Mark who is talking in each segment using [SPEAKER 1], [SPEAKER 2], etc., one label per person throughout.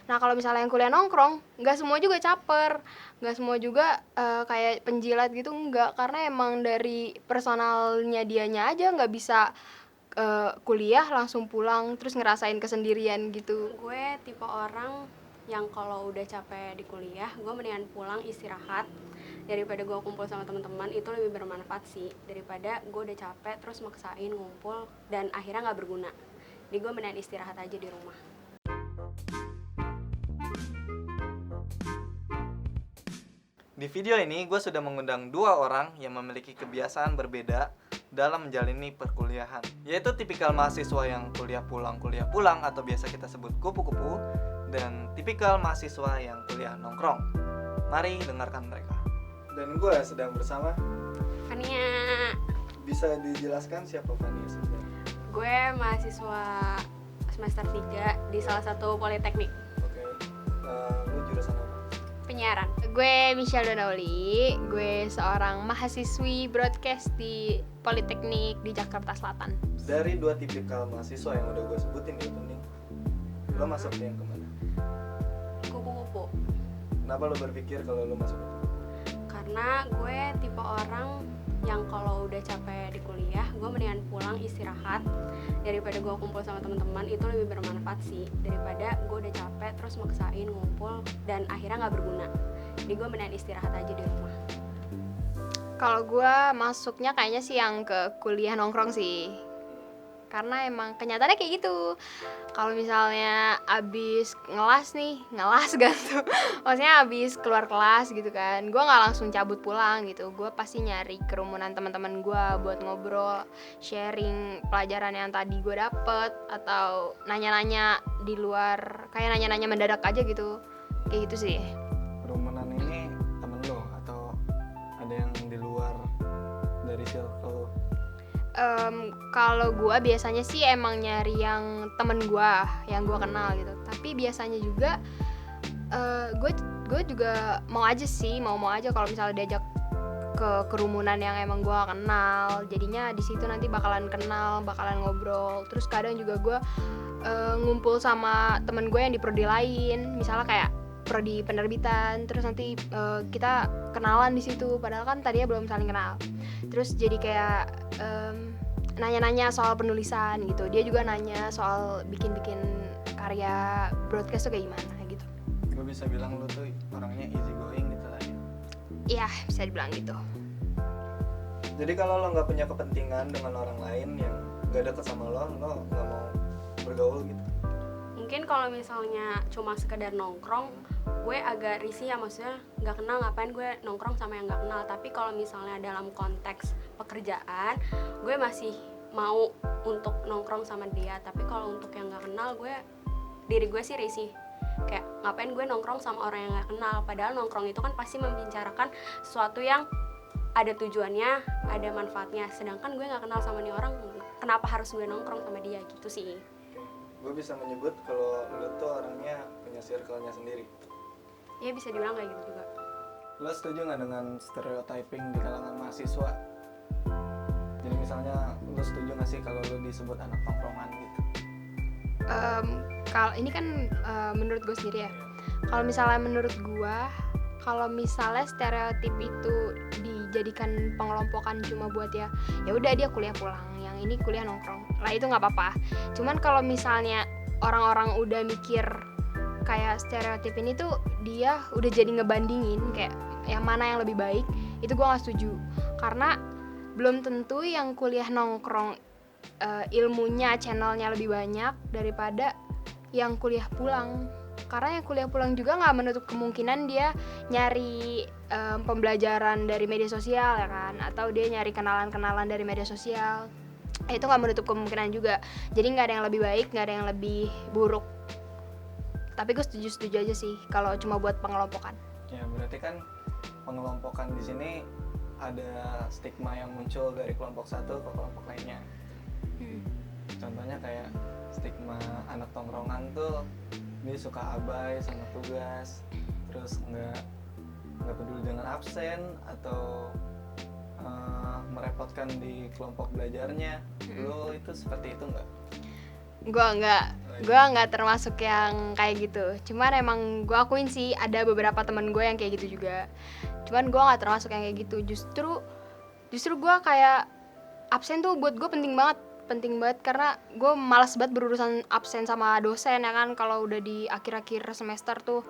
[SPEAKER 1] Nah kalau misalnya yang kuliah nongkrong, nggak semua juga caper, nggak semua juga kayak penjilat gitu, nggak, karena emang dari personalnya dianya aja nggak bisa kuliah langsung pulang terus ngerasain kesendirian gitu.
[SPEAKER 2] Gue tipe orang yang kalau udah capek di kuliah, gue mendingan pulang istirahat daripada gue kumpul sama teman-teman. Itu lebih bermanfaat sih daripada gue udah capek terus maksain ngumpul dan akhirnya nggak berguna. Jadi gue mendingan istirahat aja di rumah.
[SPEAKER 3] Di video ini gue sudah mengundang dua orang yang memiliki kebiasaan berbeda dalam menjalani perkuliahan, yaitu tipikal mahasiswa yang kuliah pulang atau biasa kita sebut kupu-kupu, dan tipikal mahasiswa yang kuliah nongkrong. Mari dengarkan mereka. Dan gue sedang bersama.
[SPEAKER 2] Fania.
[SPEAKER 3] Bisa dijelaskan siapa Fania sebenarnya?
[SPEAKER 2] Gue mahasiswa semester 3 di salah satu politeknik.
[SPEAKER 3] Oke. Lu jurusan apa?
[SPEAKER 2] Penyiaran.
[SPEAKER 1] Gue Michelle Donauli, gue seorang mahasiswi broadcast di Politeknik di Jakarta Selatan.
[SPEAKER 3] Dari dua tipikal mahasiswa yang udah gue sebutin gitu nih, lo masuk yang kemana?
[SPEAKER 2] Kupu-kupu.
[SPEAKER 3] Kenapa lo berpikir kalau lo masuk?
[SPEAKER 2] Karena gue tipe orang yang kalau udah capek di kuliah, gue mendingan pulang istirahat daripada gue kumpul sama teman-teman. Itu lebih bermanfaat sih daripada gue udah capek terus maksain ngumpul dan akhirnya nggak berguna. Jadi gue mendingan istirahat aja di rumah.
[SPEAKER 1] Kalau gue masuknya kayaknya sih yang ke kuliah nongkrong sih, karena emang kenyataannya kayak gitu. Kalau misalnya abis ngelas gak tuh, maksudnya abis keluar kelas gitu kan, gue nggak langsung cabut pulang gitu. Gue pasti nyari kerumunan teman-teman gue buat ngobrol, sharing pelajaran yang tadi gue dapet, atau nanya-nanya di luar, kayak nanya-nanya mendadak aja gitu, kayak gitu sih.
[SPEAKER 3] Kerumunan ini temen lo atau ada yang di luar dari circle?
[SPEAKER 1] Kalau gue biasanya sih emang nyari yang temen gue, yang gue kenal gitu. Tapi biasanya juga gue juga mau aja kalau misalnya diajak ke kerumunan yang emang gue kenal. Jadinya di situ nanti bakalan kenal, bakalan ngobrol. Terus kadang juga gue ngumpul sama temen gue yang di prodi lain, misalnya kayak prodi penerbitan. Terus nanti kita kenalan di situ, padahal kan tadinya belum saling kenal. Terus jadi kayak nanya-nanya soal penulisan gitu. Dia juga nanya soal bikin-bikin karya broadcast tuh kayak gimana gitu.
[SPEAKER 3] Gue bisa bilang lo tuh orangnya easy going gitu lah ya.
[SPEAKER 1] Iya, bisa dibilang gitu.
[SPEAKER 3] Jadi kalau lo nggak punya kepentingan dengan orang lain yang gak deket sama lo nggak mau bergaul gitu?
[SPEAKER 2] Mungkin kalau misalnya cuma sekedar nongkrong, gue agak risih ya, maksudnya nggak kenal ngapain gue nongkrong sama yang nggak kenal. Tapi kalau misalnya dalam konteks pekerjaan, gue masih mau untuk nongkrong sama dia. Tapi kalau untuk yang nggak kenal, diri gue sih risih, kayak ngapain gue nongkrong sama orang yang nggak kenal. Padahal nongkrong itu kan pasti membicarakan sesuatu yang ada tujuannya, ada manfaatnya. Sedangkan gue nggak kenal sama nih orang, kenapa harus gue nongkrong sama dia gitu sih.
[SPEAKER 3] Gue bisa menyebut kalau lo tuh orangnya punya circle-nya sendiri.
[SPEAKER 2] Ya bisa dibilang kayak gitu juga.
[SPEAKER 3] Lo setuju nggak dengan stereotyping di kalangan mahasiswa? Jadi misalnya lo setuju nggak sih kalau lo disebut anak tongkrongan gitu?
[SPEAKER 1] Kalau ini kan menurut gue sendiri ya. Kalau misalnya menurut gue, kalau misalnya stereotip itu dijadikan pengelompokan cuma buat ya udah dia kuliah pulang, yang ini kuliah nongkrong, lah itu nggak apa-apa. Cuman kalau misalnya orang-orang udah mikir kayak stereotip ini tuh dia udah jadi ngebandingin kayak yang mana yang lebih baik, itu gue nggak setuju. Karena belum tentu yang kuliah nongkrong ilmunya, channelnya lebih banyak daripada yang kuliah pulang. Karena yang kuliah pulang juga nggak menutup kemungkinan dia nyari pembelajaran dari media sosial ya kan, atau dia nyari kenalan-kenalan dari media sosial. Itu nggak menutup kemungkinan juga. Jadi nggak ada yang lebih baik, nggak ada yang lebih buruk. Tapi gue setuju aja sih kalau cuma buat pengelompokan.
[SPEAKER 3] Ya berarti kan pengelompokan di sini ada stigma yang muncul dari kelompok satu ke kelompok lainnya. Contohnya kayak stigma anak tongkrongan tuh dia suka abai sama tugas, terus nggak peduli dengan absen atau merepotkan di kelompok belajarnya. Lo itu seperti itu nggak?
[SPEAKER 1] Gue nggak termasuk yang kayak gitu. Cuman emang gue akuin sih ada beberapa teman gue yang kayak gitu juga. Cuman gue nggak termasuk yang kayak gitu. Justru gue kayak absen tuh buat gue penting banget karena gue malas banget berurusan absen sama dosen ya kan kalau udah di akhir-akhir semester tuh.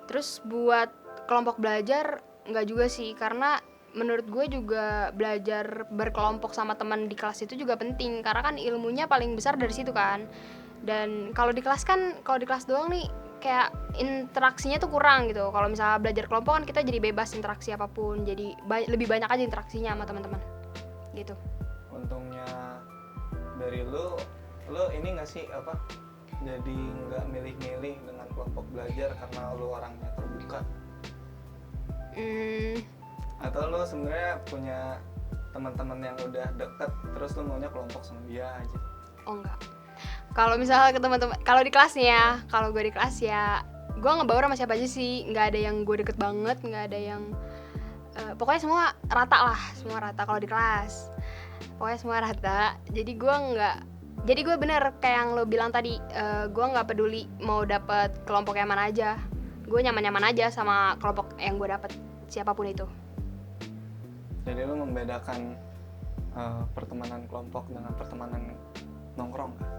[SPEAKER 1] Terus buat kelompok belajar nggak juga sih, karena menurut gue juga belajar berkelompok sama teman di kelas itu juga penting karena kan ilmunya paling besar dari situ kan. Dan kalau di kelas doang nih kayak interaksinya tuh kurang gitu. Kalau misalnya belajar kelompok kan kita jadi bebas interaksi apapun, jadi lebih banyak aja interaksinya sama teman-teman gitu.
[SPEAKER 3] Untungnya dari lu ini nggak sih apa, jadi nggak milih-milih dengan kelompok belajar karena lu orangnya terbuka, atau lu sebenarnya punya teman-teman yang udah deket terus lu maunya kelompok sama dia aja?
[SPEAKER 1] Oh enggak. Kalau misalnya ke teman-teman, kalau di kelasnya, kalau gue di kelas ya gue ngebaur sama siapa aja sih, nggak ada yang gue deket banget, nggak ada yang pokoknya semua rata kalau di kelas, pokoknya semua rata. Jadi gue bener kayak yang lo bilang tadi, gue nggak peduli mau dapet kelompok yang mana aja, gue nyaman-nyaman aja sama kelompok yang gue dapet siapapun itu.
[SPEAKER 3] Jadi lu membedakan pertemanan kelompok dengan pertemanan nongkrong kan?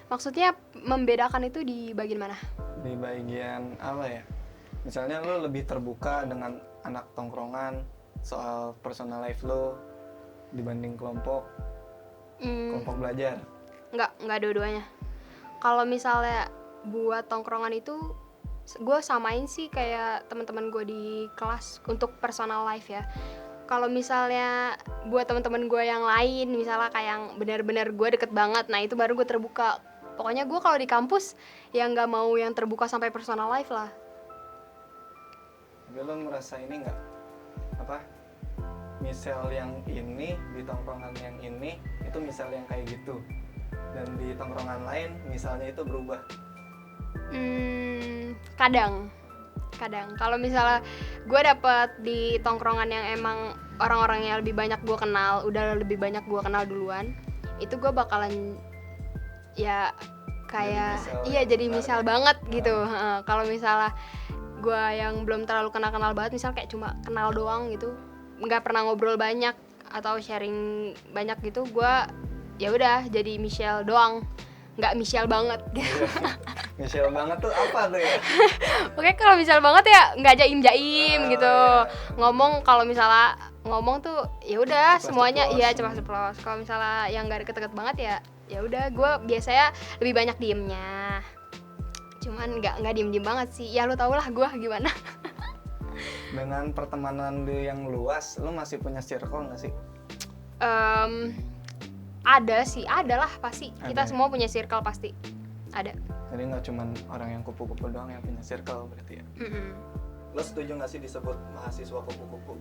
[SPEAKER 1] Maksudnya membedakan itu di bagian mana?
[SPEAKER 3] Di bagian apa ya? Misalnya lu lebih terbuka dengan anak tongkrongan soal personal life lu dibanding kelompok belajar?
[SPEAKER 1] Nggak dua-duanya. Kalau misalnya buat tongkrongan itu gue samain sih kayak teman-teman gue di kelas untuk personal life ya. Kalau misalnya buat teman-teman gue yang lain, misalnya kayak yang benar-benar gue deket banget, nah itu baru gue terbuka. Pokoknya gue kalau di kampus ya nggak mau yang terbuka sampai personal life lah.
[SPEAKER 3] Tapi lo merasa ini nggak, apa, misal yang ini di tongkrongan yang ini itu misal yang kayak gitu, dan di tongkrongan lain misalnya itu berubah?
[SPEAKER 1] Kadang kalau misalnya gue dapet di tongkrongan yang emang orang-orangnya lebih banyak gue kenal, udah lebih banyak gue kenal duluan, itu gue bakalan ya kayak jadi misal banget gitu. Kalau misalnya gue yang belum terlalu kenal banget, misal kayak cuma kenal doang gitu, nggak pernah ngobrol banyak atau sharing banyak gitu, gue ya udah jadi Michelle doang, nggak Michelle banget gitu.
[SPEAKER 3] Michelle banget tuh apa tuh ya?
[SPEAKER 1] Oke, kalau Michelle banget ya nggak jaim gitu. Ngomong, kalau misalnya ngomong tuh ya udah semuanya iya ceplos. Kalau misalnya yang nggak deket-deket banget ya udah gue biasanya lebih banyak diemnya. Cuman nggak diem banget sih. Ya lo tau lah gue gimana.
[SPEAKER 3] Dengan pertemanan lu yang luas, lu masih punya circle nggak sih?
[SPEAKER 1] Ada lah pasti. Kita semua punya circle pasti. Ada.
[SPEAKER 3] Jadi nggak cuman orang yang kupu-kupu doang yang punya circle berarti ya? Lo setuju nggak sih disebut mahasiswa kupu-kupu?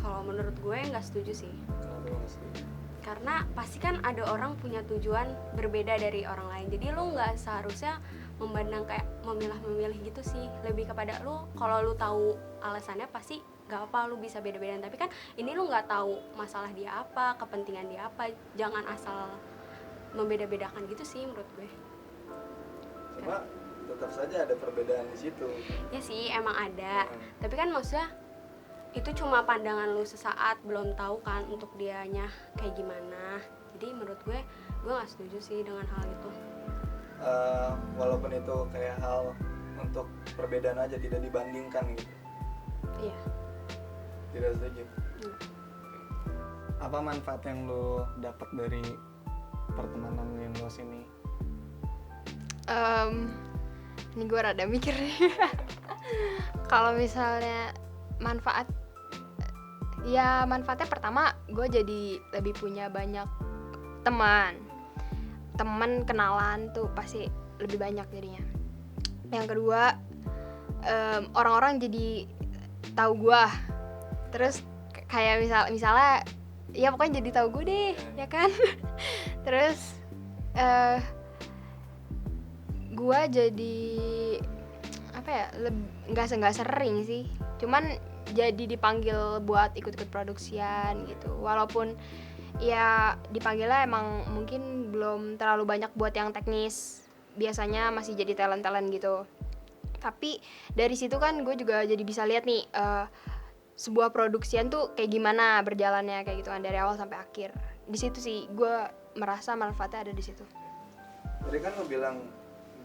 [SPEAKER 2] Kalau menurut gue nggak setuju sih.
[SPEAKER 3] Kenapa lo nggak setuju?
[SPEAKER 2] Karena pasti kan ada orang punya tujuan berbeda dari orang lain. Jadi lu nggak seharusnya memandang kayak memilah-memilih gitu sih. Lebih kepada lu, kalau lu tahu alasannya pasti nggak apa, lu bisa beda-bedain. Tapi kan ini lu nggak tahu masalah dia apa, kepentingan dia apa. Jangan asal membeda-bedakan gitu sih menurut gue.
[SPEAKER 3] Cuma tetap saja ada perbedaan di situ.
[SPEAKER 2] Ya sih emang ada. Tapi kan maksudnya itu cuma pandangan lu sesaat, belum tahu kan untuk dianya kayak gimana. Jadi menurut gue nggak setuju sih dengan hal itu.
[SPEAKER 3] Walaupun itu kayak hal untuk perbedaan aja, tidak dibandingkan gitu.
[SPEAKER 2] Iya.
[SPEAKER 3] Tidak setuju. Apa manfaat yang lu dapat dari pertemanan lu yang luas ini?
[SPEAKER 1] Ini gue rada mikir nih. Kalau misalnya manfaatnya pertama gue jadi lebih punya banyak teman kenalan tuh pasti lebih banyak jadinya. Yang kedua, orang-orang jadi tahu gue, terus kayak misalnya ya pokoknya jadi tahu gue deh ya kan. Terus gue jadi apa ya, nggak sering sih, cuman jadi dipanggil buat ikut-ikut produksian gitu. Walaupun Ya dipanggilnya emang mungkin belum terlalu banyak buat yang teknis, biasanya masih jadi talent-talent gitu. Tapi dari situ kan gue juga jadi bisa lihat nih sebuah produksian tuh kayak gimana berjalannya kayak gitu kan dari awal sampai akhir. Di situ sih gue merasa manfaatnya ada di situ.
[SPEAKER 3] Tadi kan lo bilang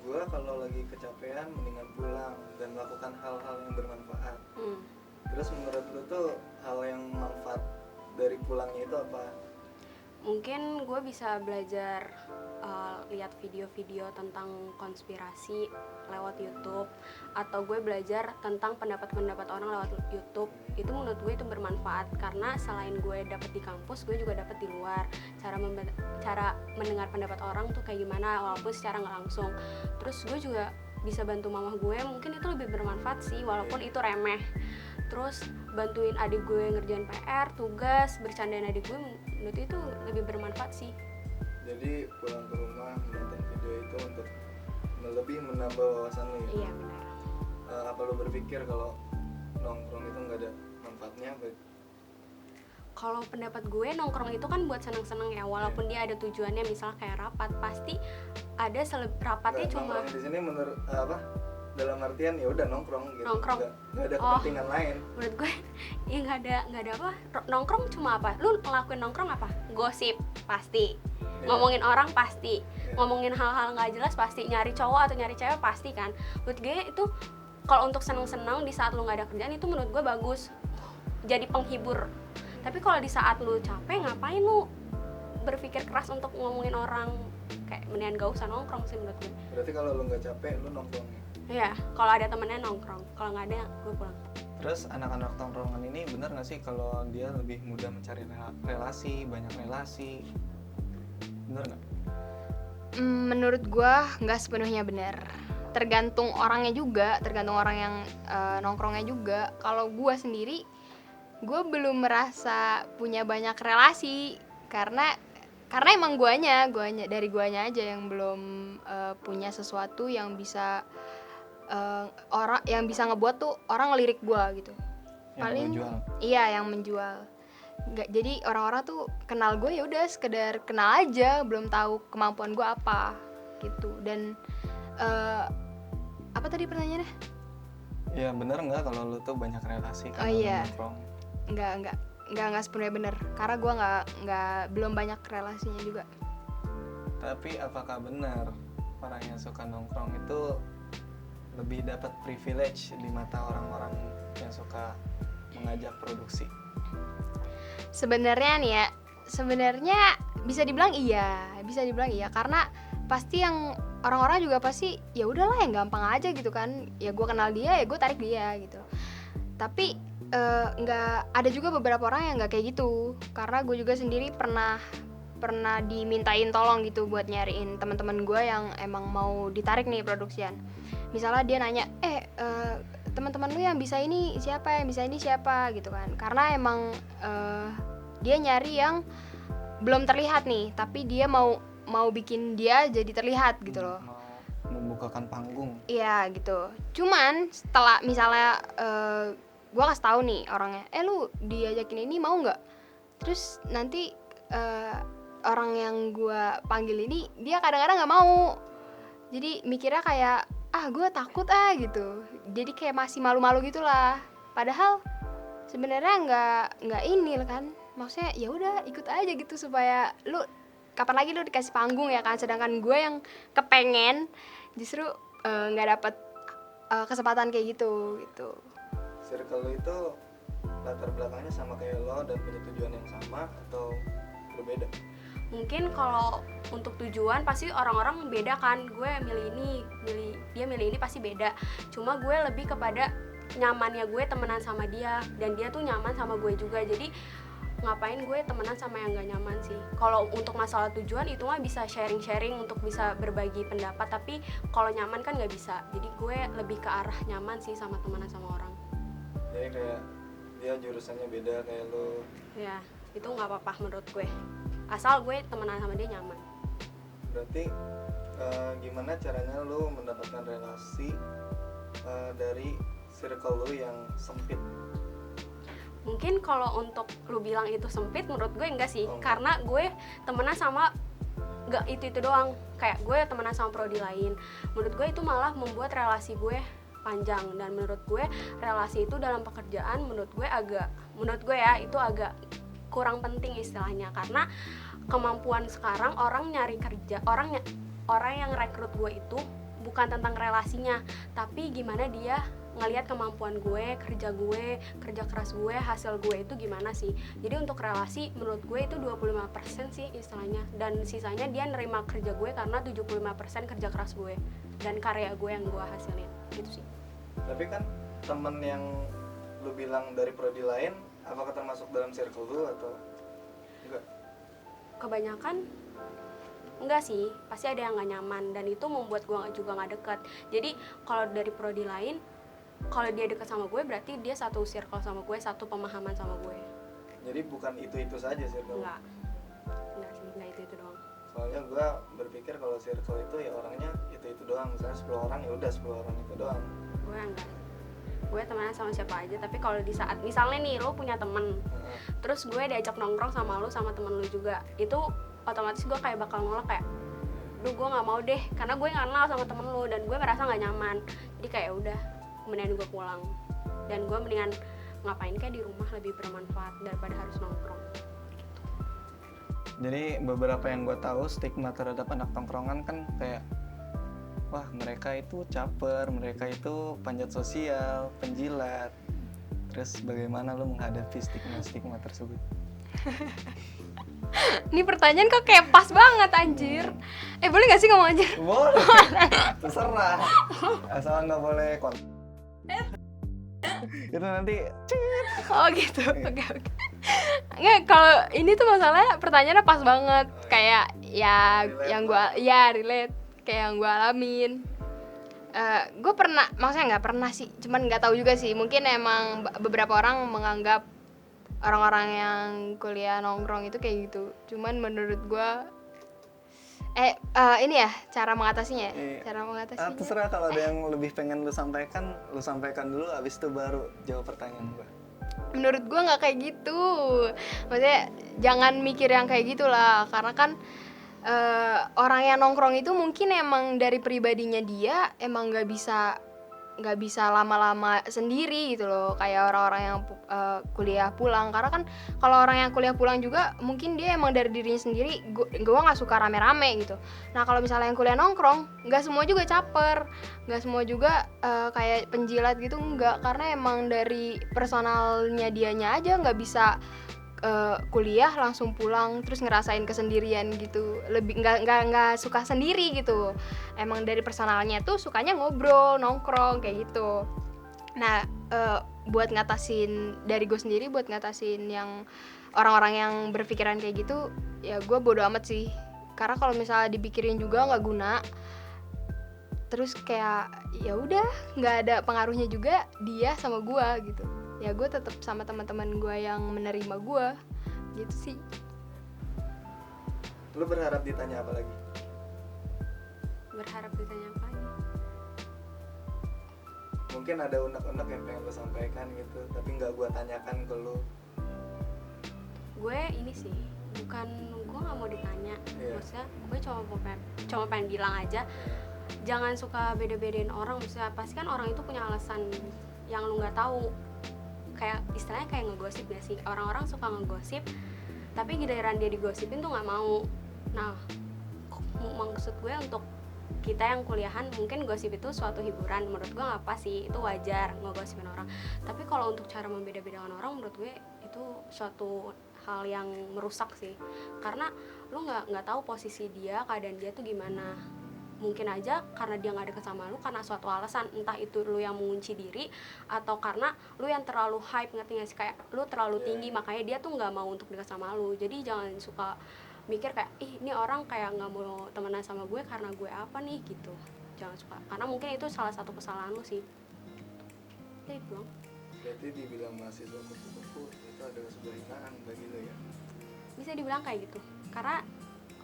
[SPEAKER 3] gue kalau lagi kecapean mendingan pulang dan melakukan hal-hal yang bermanfaat. Terus menurut lo tuh hal yang manfaat dari pulangnya itu apa?
[SPEAKER 2] Mungkin gue bisa belajar lihat video-video tentang konspirasi lewat YouTube, atau gue belajar tentang pendapat-pendapat orang lewat YouTube. Itu menurut gue itu bermanfaat, karena selain gue dapet di kampus, gue juga dapet di luar cara mendengar pendapat orang tuh kayak gimana, walaupun secara nggak langsung. Terus gue juga bisa bantu mama gue, mungkin itu lebih bermanfaat sih, walaupun itu remeh. Terus bantuin adik gue ngerjain PR, tugas, bercandain adik gue, menurut itu lebih bermanfaat sih.
[SPEAKER 3] Jadi pulang ke rumah menonton video itu untuk lebih menambah wawasan lo ya?
[SPEAKER 2] Iya benar.
[SPEAKER 3] Apa lo berpikir kalau nongkrong itu nggak ada manfaatnya?
[SPEAKER 2] Kalau pendapat gue, nongkrong itu kan buat seneng-seneng ya, walaupun dia ada tujuannya, misal kayak rapat, pasti ada rapatnya cuma
[SPEAKER 3] nongkrong di sini menurut dalam artian ya udah nongkrong gitu,
[SPEAKER 2] Nongkrong.
[SPEAKER 3] nggak ada kepentingan lain.
[SPEAKER 2] Menurut gue ya nggak ada apa, nongkrong cuma apa, lu ngelakuin nongkrong apa, gosip pasti, ngomongin orang pasti, ngomongin hal-hal nggak jelas pasti, nyari cowok atau nyari cewek pasti kan. Menurut gue itu kalau untuk seneng-seneng di saat lu nggak ada kerjaan, itu menurut gue bagus, jadi penghibur. Tapi kalau di saat lu capek, ngapain lu berpikir keras untuk ngomongin orang, kayak mendingan gak usah nongkrong sih menurut gue.
[SPEAKER 3] Berarti kalau lu nggak capek lu nongkrong.
[SPEAKER 2] Iya, kalau ada temennya nongkrong, kalau nggak ada gue pulang.
[SPEAKER 3] Terus anak-anak tongkrongan ini benar nggak sih kalau dia lebih mudah mencari relasi, banyak relasi? Benar nggak?
[SPEAKER 1] Menurut gue nggak sepenuhnya benar. Tergantung orangnya juga, tergantung orang yang nongkrongnya juga. Kalau gue sendiri, gue belum merasa punya banyak relasi karena emang guanya dari guanya aja yang belum punya sesuatu yang bisa orang yang bisa ngebuat tuh orang ngelirik gue gitu. Paling iya yang menjual. Nggak, jadi orang-orang tuh kenal gue ya udah sekedar kenal aja, belum tahu kemampuan gue apa gitu. Dan apa tadi pertanyaannya?
[SPEAKER 3] Iya benar nggak kalau lu tuh banyak relasi kan?
[SPEAKER 1] Iya.
[SPEAKER 3] Nongkrong?
[SPEAKER 1] Nggak sepenuhnya bener, karena gue belum banyak relasinya juga.
[SPEAKER 3] Tapi apakah benar orang yang suka nongkrong itu lebih dapat privilege di mata orang-orang yang suka mengajak produksi?
[SPEAKER 1] Sebenarnya nih ya, bisa dibilang iya karena pasti yang orang-orang juga pasti ya udahlah yang gampang aja gitu kan, ya gue kenal dia ya gue tarik dia gitu. Tapi nggak, ada juga beberapa orang yang nggak kayak gitu, karena gue juga sendiri pernah dimintain tolong gitu buat nyariin teman-teman gue yang emang mau ditarik nih produksian. Misalnya dia nanya, teman-teman lu yang bisa ini siapa, gitu kan, karena emang dia nyari yang belum terlihat nih, tapi dia mau bikin dia jadi terlihat gitu loh,
[SPEAKER 3] mau membukakan panggung.
[SPEAKER 1] iya gitu. Cuman setelah misalnya gue kasih tahu nih orangnya, lu diajakin ini mau nggak, terus nanti orang yang gue panggil ini dia kadang-kadang nggak mau, jadi mikirnya kayak gue takut gitu, jadi kayak masih malu-malu gitulah. Padahal sebenarnya nggak ini kan, maksudnya ya udah ikut aja gitu, supaya lu kapan lagi lu dikasih panggung ya kan. Sedangkan gue yang kepengen justru nggak dapet kesempatan kayak gitu.
[SPEAKER 3] Circle lo itu latar belakangnya sama kayak lo dan punya tujuan yang sama atau berbeda?
[SPEAKER 2] Mungkin kalau untuk tujuan pasti orang-orang beda kan, gue dia milih ini pasti beda. Cuma gue lebih kepada nyamannya gue temenan sama dia, dan dia tuh nyaman sama gue juga. Jadi ngapain gue temenan sama yang gak nyaman sih. Kalau untuk masalah tujuan itu mah bisa sharing-sharing untuk bisa berbagi pendapat, tapi kalau nyaman kan gak bisa. Jadi gue lebih ke arah nyaman sih sama temenan sama orang.
[SPEAKER 3] Jadi kayak dia jurusannya beda kayak lo.
[SPEAKER 2] Ya, itu gak apa-apa menurut gue, asal gue temenan sama dia nyaman.
[SPEAKER 3] Berarti gimana caranya lo mendapatkan relasi dari circle lo yang sempit?
[SPEAKER 2] Mungkin kalau untuk lu bilang itu sempit, menurut gue enggak sih.
[SPEAKER 3] Oh.
[SPEAKER 2] Karena gue temenan sama enggak itu doang. Kayak gue temenan sama prodi lain. Menurut gue itu malah membuat relasi gue panjang. Dan menurut gue relasi itu dalam pekerjaan menurut gue ya itu agak kurang penting istilahnya. Karena kemampuan sekarang orang nyari kerja, orang yang rekrut gue itu bukan tentang relasinya, tapi gimana dia ngelihat kemampuan gue, kerja keras gue, hasil gue itu gimana sih. Jadi untuk relasi menurut gue itu 25% sih istilahnya, dan sisanya dia nerima kerja gue karena 75% kerja keras gue dan karya gue yang gue hasilin gitu sih.
[SPEAKER 3] Tapi kan temen yang lu bilang dari prodi lain, apakah termasuk dalam circle lu atau enggak?
[SPEAKER 2] Kebanyakan enggak sih, pasti ada yang gak nyaman dan itu membuat gue juga gak dekat. Jadi kalau dari prodi lain, kalau dia dekat sama gue berarti dia satu circle sama gue, satu pemahaman sama gue.
[SPEAKER 3] Jadi bukan itu saja circle.
[SPEAKER 2] Enggak sih, enggak itu doang.
[SPEAKER 3] Soalnya gue berpikir kalau circle itu ya orangnya itu doang. Misalnya 10 orang ya udah 10 orang itu doang.
[SPEAKER 2] Gue enggak. Gue temenan sama siapa aja, tapi kalau di saat misalnya nih lo punya temen, terus gue diajak nongkrong sama lo sama temen lo juga, itu otomatis gue kayak bakal nolak kayak, duh gue nggak mau deh, karena gue nggak kenal sama temen lo dan gue merasa nggak nyaman. Jadi kayak udah, mendingan gue pulang dan gue mendingan ngapain kayak di rumah lebih bermanfaat daripada harus nongkrong.
[SPEAKER 3] Jadi beberapa yang gue tahu stigma terhadap anak tongkrongan kan kayak, wah mereka itu caper, mereka itu panjat sosial, penjilat. Terus bagaimana lo menghadapi stigma tersebut?
[SPEAKER 1] Ini pertanyaan kok kayak pas banget anjir. Boleh gak sih ngomong anjir?
[SPEAKER 3] Boleh, terserah. Asal nggak boleh itu nanti
[SPEAKER 1] Oh gitu, oke. Nggak, kalau ini tuh masalahnya pertanyaannya pas banget. Kayak ya
[SPEAKER 3] Relate
[SPEAKER 1] yang gue, ya relate. Kayak yang gue alamin. Gue pernah, maksudnya nggak pernah sih, cuman nggak tahu juga sih. Mungkin emang beberapa orang menganggap orang-orang yang kuliah nongkrong itu kayak gitu. Cuman menurut gue ini ya cara mengatasinya. Cara mengatasinya.
[SPEAKER 3] terserah, kalau ada yang lebih pengen lu sampaikan dulu, abis itu baru jawab pertanyaan gue.
[SPEAKER 1] Menurut gue nggak kayak gitu. Maksudnya jangan mikir yang kayak gitulah, karena kan orang yang nongkrong itu mungkin emang dari pribadinya dia emang nggak bisa lama-lama sendiri gitu loh, kayak orang-orang yang kuliah pulang. Karena kan kalau orang yang kuliah pulang juga mungkin dia emang dari dirinya sendiri, gue nggak suka rame-rame gitu. Nah kalau misalnya yang kuliah nongkrong, nggak semua juga caper, nggak semua juga kayak penjilat gitu, nggak. Karena emang dari personalnya dianya aja nggak bisa kuliah langsung pulang terus ngerasain kesendirian gitu, lebih nggak suka sendiri gitu. Emang dari personalnya tuh sukanya ngobrol, nongkrong kayak gitu. Nah buat ngatasin dari gue sendiri, buat ngatasin yang orang-orang yang berpikiran kayak gitu, ya gue bodo amat sih. Karena kalau misalnya dipikirin juga nggak guna, terus kayak ya udah nggak ada pengaruhnya juga dia sama gue gitu. Ya gue tetap sama teman-teman gue yang menerima gue gitu sih.
[SPEAKER 3] Lu berharap ditanya apa lagi?
[SPEAKER 2] Berharap ditanya apa lagi?
[SPEAKER 3] Mungkin ada unek-unek yang pengen lu sampaikan gitu, tapi nggak gue tanyakan ke lu.
[SPEAKER 2] Gue ini sih, bukan gue nggak mau ditanya, maksudnya gue cuma pengen bilang aja, jangan suka beda-bedain orang. Maksudnya pasti kan orang itu punya alasan yang lu nggak tahu. Kayak istilahnya kayak ngegosip gak sih, orang-orang suka ngegosip tapi giliran dia digosipin tuh nggak mau. Nah maksud gue untuk kita yang kuliahan, mungkin gosip itu suatu hiburan, menurut gue nggak apa sih, itu wajar ngegosipin orang. Tapi kalau untuk cara membeda-bedakan orang, menurut gue itu suatu hal yang merusak sih, karena lu nggak tahu posisi dia, keadaan dia tuh gimana. Mungkin aja karena dia nggak deket sama lu karena suatu alasan, entah itu lu yang mengunci diri atau karena lu yang terlalu hype, ngerti gak sih, kayak lu terlalu tinggi makanya dia tuh nggak mau untuk deket sama lu. Jadi jangan suka mikir kayak ini orang kayak nggak mau temenan sama gue karena gue apa nih gitu. Jangan suka, karena mungkin itu salah satu kesalahan lu sih. Ya itu dong.
[SPEAKER 3] Berarti dibilang mahasiswa kupu-kupu itu adalah sebuah hinaan bagi lu ya?
[SPEAKER 2] Bisa dibilang kayak gitu, karena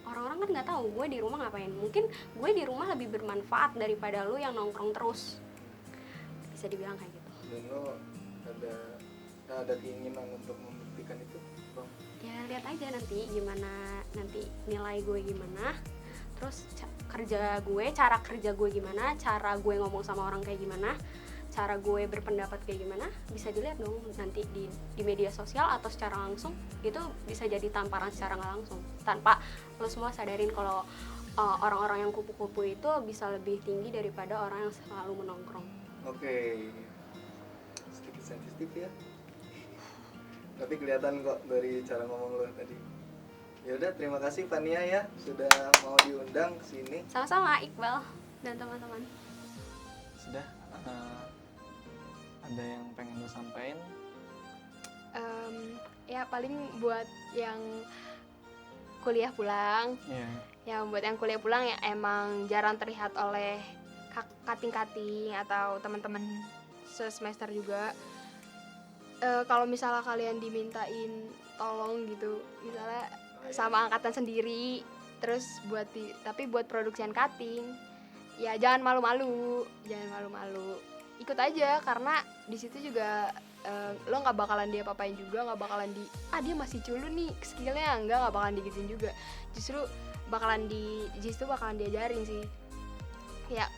[SPEAKER 2] orang-orang kan nggak tahu gue di rumah ngapain. Mungkin gue di rumah lebih bermanfaat daripada lu yang nongkrong terus. Bisa dibilang kayak gitu.
[SPEAKER 3] Dan lo ada keinginan untuk membuktikan itu, Bang?
[SPEAKER 2] Ya lihat aja nanti gimana, nanti nilai gue gimana, terus cara kerja gue gimana, cara gue ngomong sama orang kayak gimana, cara gue berpendapat kayak gimana, bisa dilihat dong nanti di media sosial atau secara langsung. Itu bisa jadi tamparan secara nggak langsung tanpa lo semua sadarin kalau orang-orang yang kupu-kupu itu bisa lebih tinggi daripada orang yang selalu menongkrong.
[SPEAKER 3] Oke, sedikit sensitif ya, tapi kelihatan kok dari cara ngomong lo tadi. Ya udah, terima kasih Fania ya sudah mau diundang ke sini.
[SPEAKER 2] Sama-sama Iqbal dan teman-teman.
[SPEAKER 3] Sudah, ada yang pengen lo sampaikan?
[SPEAKER 1] Ya paling buat yang kuliah pulang,
[SPEAKER 3] Iya.
[SPEAKER 1] yang buat yang kuliah pulang yang emang jarang terlihat oleh kating-kating atau teman-teman semester juga. Kalau misalnya kalian dimintain tolong gitu, misalnya sama angkatan sendiri, terus tapi buat produksian cutting, ya jangan malu-malu, ikut aja, karena di situ juga lo nggak bakalan dia apain juga, nggak bakalan dia masih culun nih skillnya, nggak bakalan digituin juga, justru bakalan diajarin sih, ya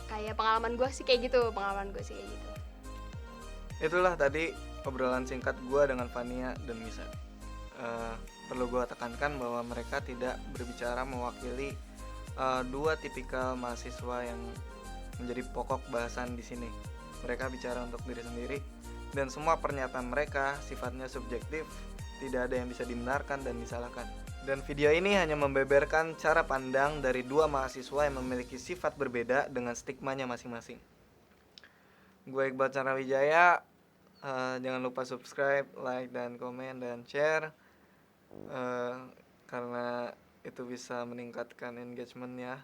[SPEAKER 1] kayak pengalaman gue sih kayak gitu.
[SPEAKER 3] Itulah tadi obrolan singkat gue dengan Fania dan Misa. Perlu gue tekankan bahwa mereka tidak berbicara mewakili dua tipikal mahasiswa yang menjadi pokok bahasan di sini. Mereka bicara untuk diri sendiri, dan semua pernyataan mereka sifatnya subjektif, tidak ada yang bisa dibenarkan dan disalahkan. Dan video ini hanya membeberkan cara pandang dari dua mahasiswa yang memiliki sifat berbeda dengan stigmanya masing-masing. Gue Iqbal Chandrawidaya. Jangan lupa subscribe, like, dan komen, dan share, karena itu bisa meningkatkan engagement ya.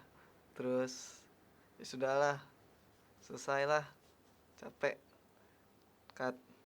[SPEAKER 3] Terus ya sudahlah, selesailah, capek, cut.